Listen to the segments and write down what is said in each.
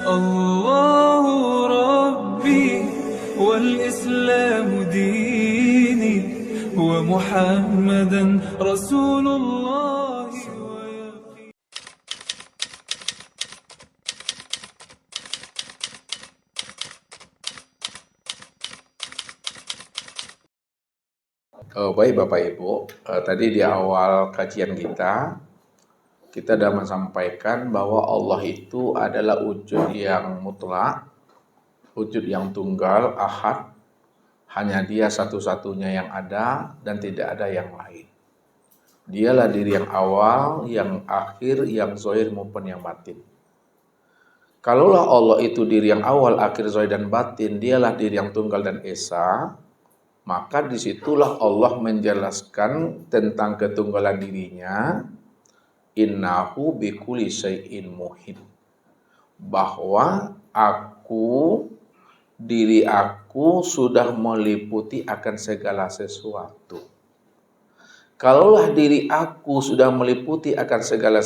الله ربي والإسلام ديني ومحمدا رسول الله. Baik Bapak Ibu, tadi di awal kajian kita sudah menyampaikan bahwa Allah itu adalah wujud yang mutlak, wujud yang tunggal, ahad, hanya Dia satu-satunya yang ada dan tidak ada yang lain. Dialah diri yang awal, yang akhir, yang zahir maupun yang batin. Kalaulah Allah itu diri yang awal, akhir, zahir dan batin, Dialah diri yang tunggal dan esa, maka disitulah Allah menjelaskan tentang ketunggalan dirinya, innahu bikulli syai'in muhit, bahwa diri aku sudah meliputi akan segala sesuatu. Kalaulah diri aku sudah meliputi akan segala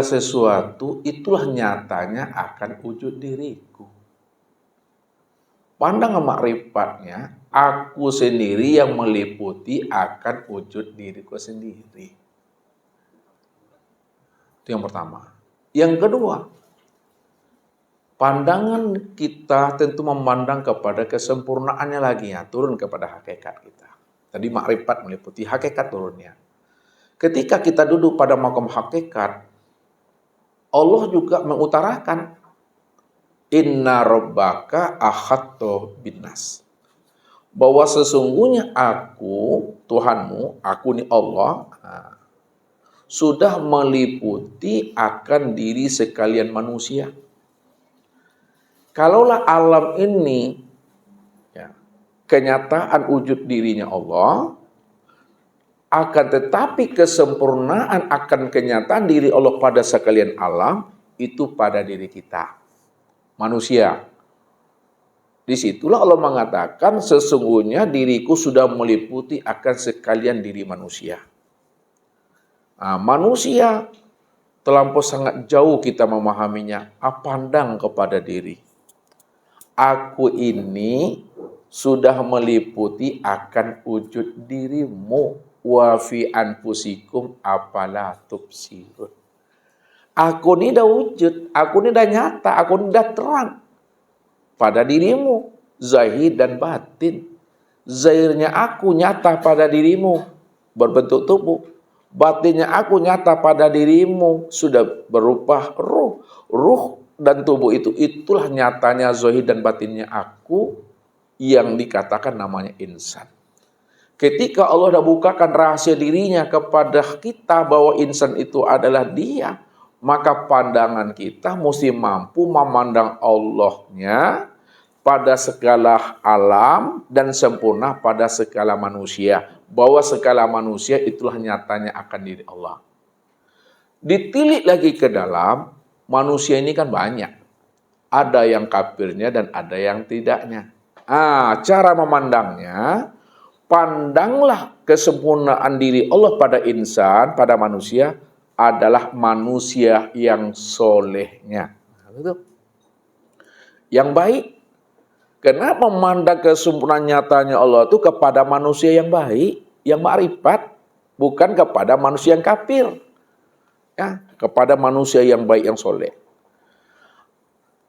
sesuatu itulah nyatanya akan wujud diriku. Pandangan makrifatnya, aku sendiri yang meliputi akan wujud diriku sendiri. Itu yang pertama. Yang kedua, pandangan kita tentu memandang kepada kesempurnaannya lagi ya, turun kepada hakikat kita. Tadi makrifat meliputi hakikat turunnya. Ketika kita duduk pada maqam hakikat, Allah juga mengutarakan inna rabbaka ahatto binnas, bahwa sesungguhnya aku, Tuhanmu, aku ini Allah, sudah meliputi akan diri sekalian manusia. Kalaulah alam ini ya, kenyataan wujud dirinya Allah, akan tetapi kesempurnaan akan kenyataan diri Allah pada sekalian alam itu pada diri kita, manusia. Disitulah Allah mengatakan sesungguhnya diriku sudah meliputi akan sekalian diri manusia. Manusia terlampau sangat jauh kita memahaminya, pandang kepada diri. Aku ini sudah meliputi akan wujud dirimu, wa fi anfusikum afala tubsirun. Aku ini dah wujud, aku ini dah nyata, aku ini dah terang pada dirimu, zahir dan batin. Zahirnya aku nyata pada dirimu, berbentuk tubuh. Batinnya aku nyata pada dirimu, sudah berupa ruh. Ruh dan tubuh itulah nyatanya zahir dan batinnya aku, yang dikatakan namanya insan. Ketika Allah dah bukakan rahasia dirinya kepada kita bahwa insan itu adalah Dia, maka pandangan kita mesti mampu memandang Allahnya pada segala alam dan sempurna pada segala manusia. Bahwa segala manusia itulah nyatanya akan diri Allah. Ditilik lagi ke dalam, manusia ini kan banyak. Ada yang kafirnya dan ada yang tidaknya. Cara memandangnya, pandanglah kesempurnaan diri Allah pada insan, pada manusia, adalah manusia yang solehnya. Yang baik. Kenapa memandang kesempurnaan nyatanya Allah itu kepada manusia yang baik, yang ma'rifat, bukan kepada manusia yang kafir. Ya, kepada manusia yang baik, yang soleh.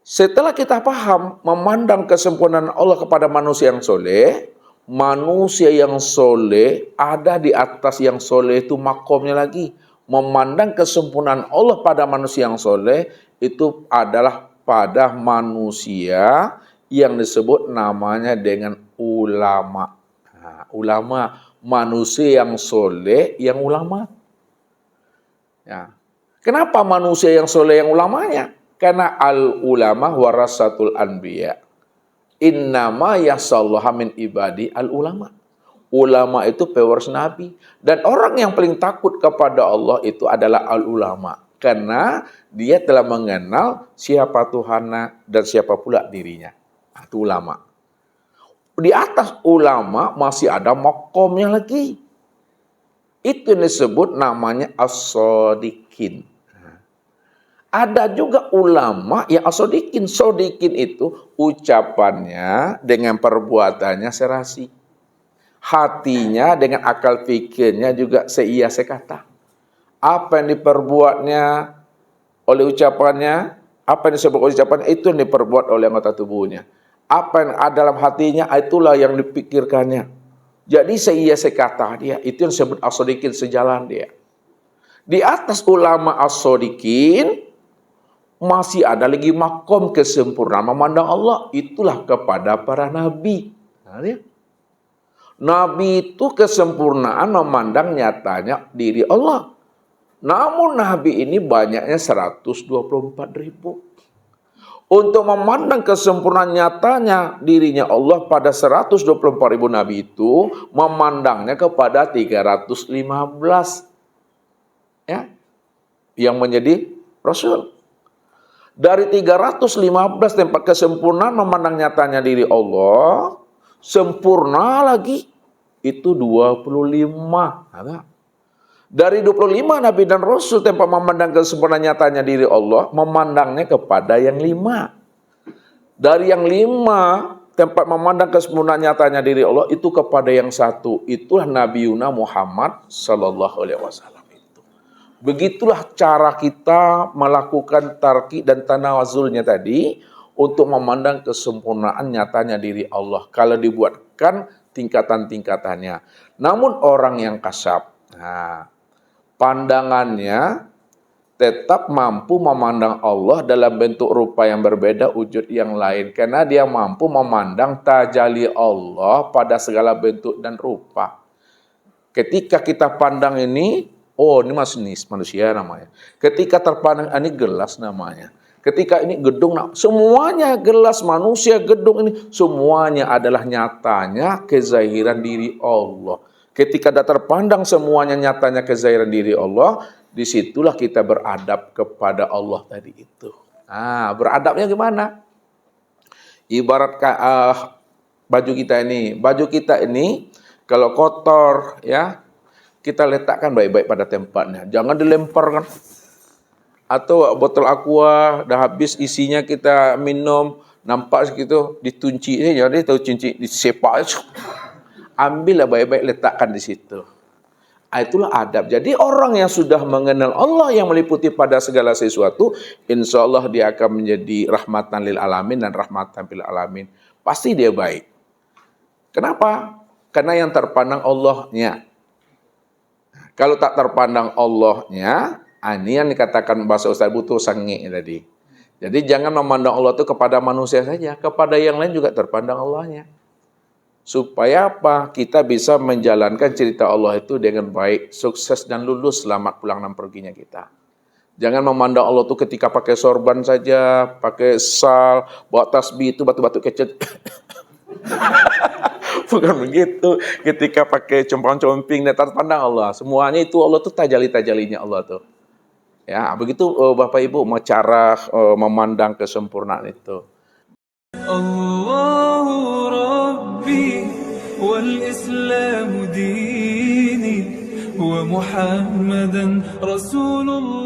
Setelah kita paham memandang kesempurnaan Allah kepada manusia yang soleh, manusia yang soleh ada di atas yang soleh itu makomnya lagi. Memandang kesempurnaan Allah pada manusia yang soleh itu adalah pada manusia yang disebut namanya dengan ulama. Ulama, manusia yang soleh, yang ulama. Ya. Kenapa manusia yang soleh yang ulamanya? Karena al-ulama warasatul anbiya. Innama yasallaha min ibadi al-ulama. Ulama itu pewaris Nabi. Dan orang yang paling takut kepada Allah itu adalah al-ulama. Karena dia telah mengenal siapa Tuhannya dan siapa pula dirinya. Itu ulama. Di atas ulama masih ada makomnya lagi. Itu yang disebut namanya as-shadiqin. Ada juga ulama yang as-sodikin. Sodikin itu ucapannya dengan perbuatannya serasi. Hatinya dengan akal pikirnya juga seia sekata. Apa yang diperbuatnya oleh ucapannya, apa yang disebut oleh ucapannya, itu yang diperbuat oleh anggota tubuhnya. Apa yang ada dalam hatinya, itulah yang dipikirkannya. Jadi seia sekata dia. Itu yang disebut as-sodikin, sejalan dia. Di atas ulama as-sodikin, masih ada lagi makom kesempurnaan memandang Allah. Itulah kepada para nabi. Nabi itu kesempurnaan memandang nyatanya diri Allah. Namun Nabi ini banyaknya 124.000. Untuk memandang kesempurnaan nyatanya dirinya Allah pada 124.000 Nabi itu, memandangnya kepada 315 ya, yang menjadi Rasul. Dari 315 tempat kesempurnaan memandang nyatanya diri Allah, sempurna lagi itu 25. Dari 25 Nabi dan Rasul tempat memandang kesempurnaan nyatanya diri Allah, memandangnya kepada yang 5. Dari yang 5 tempat memandang kesempurnaan nyatanya diri Allah itu kepada yang 1. Itulah Nabi Yuna Muhammad sallallahu alaihi wasallam itu. Begitulah cara kita melakukan tarki dan tanawazulnya tadi untuk memandang kesempurnaan nyatanya diri Allah. Kalau dibuatkan tingkatan-tingkatannya. Namun orang yang kasab, pandangannya tetap mampu memandang Allah dalam bentuk rupa yang berbeda, wujud yang lain. Karena dia mampu memandang tajalli Allah pada segala bentuk dan rupa. Ketika kita pandang ini, oh ini manusia namanya. Ketika terpandang ini gelas namanya. Ketika ini gedung, semuanya gelas, manusia, gedung ini, semuanya adalah nyatanya kezahiran diri Allah. Ketika dah terpandang semuanya nyatanya kezahiran diri Allah, disitulah kita beradab kepada Allah tadi itu. Beradabnya gimana? Ibarat baju kita ini kalau kotor ya, kita letakkan baik-baik pada tempatnya. Jangan dilemparkan. Atau botol aqua dah habis isinya kita minum, nampak gitu ditunci jadi tahu cinci disepak. Ambillah baik-baik letakkan di situ. Itulah adab. Jadi orang yang sudah mengenal Allah yang meliputi pada segala sesuatu, insya Allah dia akan menjadi rahmatan lil alamin dan rahmatan bil alamin. Pasti dia baik. Kenapa? Karena yang terpandang Allahnya. Kalau tak terpandang Allahnya, ini yang dikatakan bahasa Ustaz Butuh sangi tadi. Jadi jangan memandang Allah itu kepada manusia saja, kepada yang lain juga terpandang Allahnya. Supaya apa? Kita bisa menjalankan cerita Allah itu dengan baik, sukses dan lulus, selamat pulang dan perginya kita. Jangan memandang Allah itu ketika pakai sorban saja, pakai sal, bawa tasbih itu batu-batu kecil. Bukan begitu. Ketika pakai compang-comping dan terpandang Allah, semuanya itu Allah itu tajali-tajalinya Allah tuh. Ya, begitu Bapak Ibu cara memandang kesempurnaan itu. Allahu Rabbi wal Islam dini wa Muhammadan Rasulullah.